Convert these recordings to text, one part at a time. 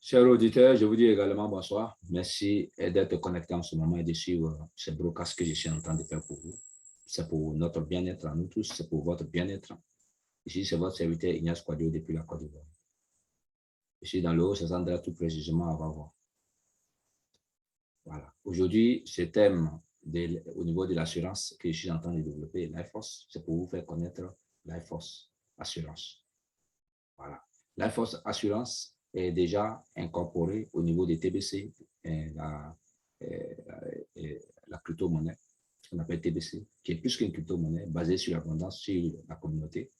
Chers auditeurs, je vous dis également bonsoir. Merci d'être connectés en ce moment et de suivre ce broadcast que je suis en train de faire pour vous. C'est pour notre bien-être à nous tous, c'est pour votre bien-être. Ici, c'est votre serviteur Ignace Kouadio depuis la Côte d'Ivoire. Je suis dans le Haut-Sassandra, tout précisément à Vavoi. Voilà. Aujourd'hui, ce thème au niveau de l'assurance que je suis en train de développer, LifeForce, c'est pour vous faire connaître LifeForce Assurance. Voilà. LifeForce Assurance est déjà incorporé au niveau des TBC, la crypto-monnaie, ce qu'on appelle TBC, qui est plus qu'une crypto-monnaie basée sur l'abondance, sur la communauté.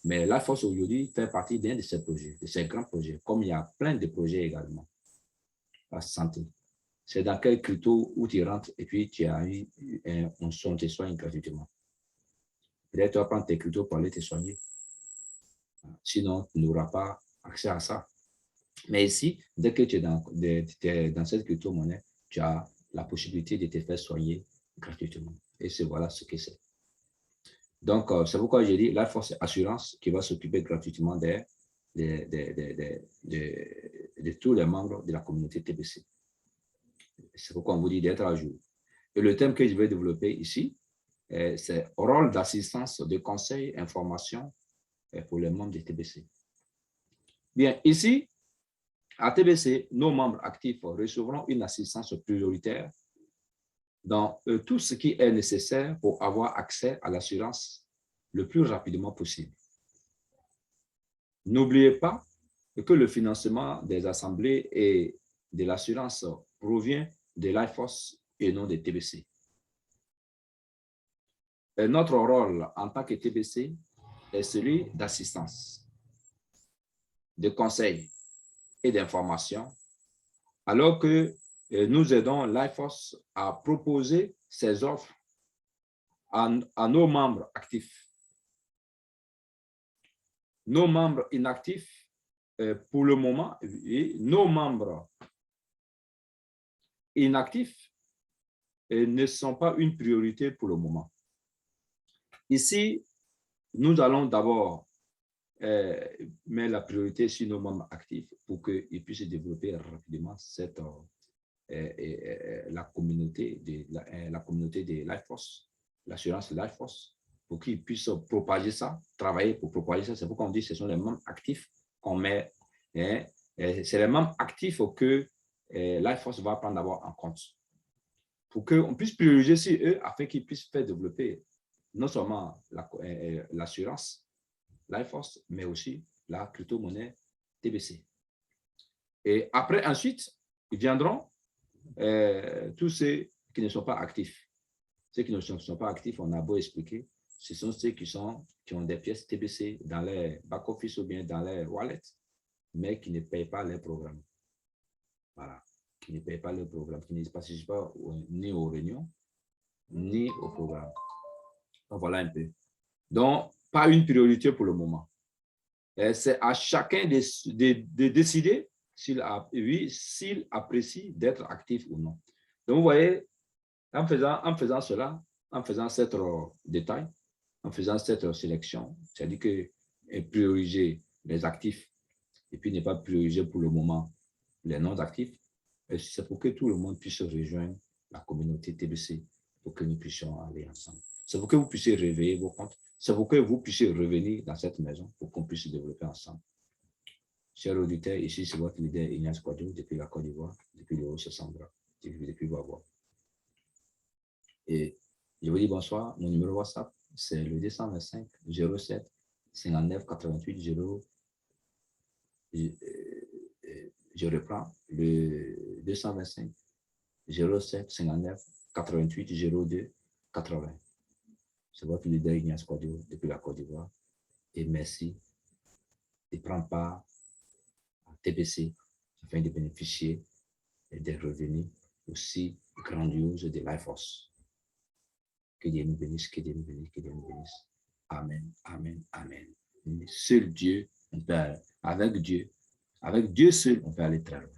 Mais LifeForce aujourd'hui fait partie d'un de ces projets, de ces grands projets, comme il y a plein de projets également. La santé. C'est dans quel crypto où tu rentres et puis tu as eu on te soigne gratuitement. Peut-être tu vas prendre tes cryptos pour aller te soigner. Sinon, tu n'auras pas accès à ça. Mais ici, dès que tu es dans cette crypto-monnaie, tu as la possibilité de te faire soigner gratuitement. Et c'est voilà ce que c'est. Donc, c'est pourquoi j'ai dit LifeForce Assurance qui va s'occuper gratuitement de tous les membres de la communauté TBC. C'est pourquoi on vous dit d'être à jour. Et le thème que je vais développer ici, c'est rôle d'assistance, de conseil, information pour les membres de TBC. Bien, ici, à TBC, nos membres actifs recevront une assistance prioritaire dans tout ce qui est nécessaire pour avoir accès à l'assurance le plus rapidement possible. N'oubliez pas que le financement des assemblées et de l'assurance provient de LifeForce et non des TBC. Et notre rôle en tant que TBC est celui d'assistance, de conseil et d'information, alors que nous aidons LifeForce à proposer ses offres à nos membres actifs. Nos membres inactifs, pour le moment, et nos membres inactifs ne sont pas une priorité pour le moment. Ici, nous allons d'abord mettre la priorité sur nos membres actifs pour qu'ils puissent développer rapidement la communauté de LifeForce, l'assurance LifeForce, pour qu'ils puissent propager ça, travailler pour propager ça. C'est pourquoi on dit que ce sont les membres actifs qu'on met. C'est les membres actifs que LifeForce va prendre d'abord en compte pour qu'on puisse prioriser sur eux afin qu'ils puissent faire développer non seulement l'assurance LifeForce, mais aussi la crypto-monnaie TBC. Et après, ensuite, ils viendront tous ceux qui ne sont pas actifs. Ceux qui ne sont pas actifs, on a beau expliquer, ce sont ceux qui ont des pièces TBC dans les back-office ou bien dans les wallets, mais qui ne payent pas les programmes. Voilà, qui ne payent pas le programme, qui ne participent pas ni aux réunions, ni au programme. Donc, voilà un peu. Donc, pas une priorité pour le moment. C'est à chacun de décider s'il apprécie d'être actif ou non. Donc, vous voyez, en faisant cela, en faisant cette détail, en faisant cette sélection, c'est-à-dire que prioriser les actifs et puis ne pas prioriser pour le moment les non-actifs, c'est pour que tout le monde puisse rejoindre la communauté TBC pour que nous puissions aller ensemble. C'est pour que vous puissiez réveiller vos comptes. C'est pour que vous puissiez revenir dans cette maison pour qu'on puisse se développer ensemble. Chers auditeurs, ici c'est votre leader Ignace Kouadio depuis la Côte d'Ivoire, depuis le Haut-Sassandra, depuis Vavoi. Et je vous dis bonsoir. Mon numéro WhatsApp, c'est le 225 07 59 88 0. Je reprends le 225 07 59 88 02 80. C'est votre leader Ignace Kouadio depuis la Côte d'Ivoire. Et merci de prendre part à TBC afin de bénéficier des revenus aussi grandioses de LifeForce. Que Dieu nous bénisse, que Dieu nous bénisse, que Dieu nous bénisse. Amen, amen, amen. Seul Dieu, avec Dieu seul, on peut aller très loin.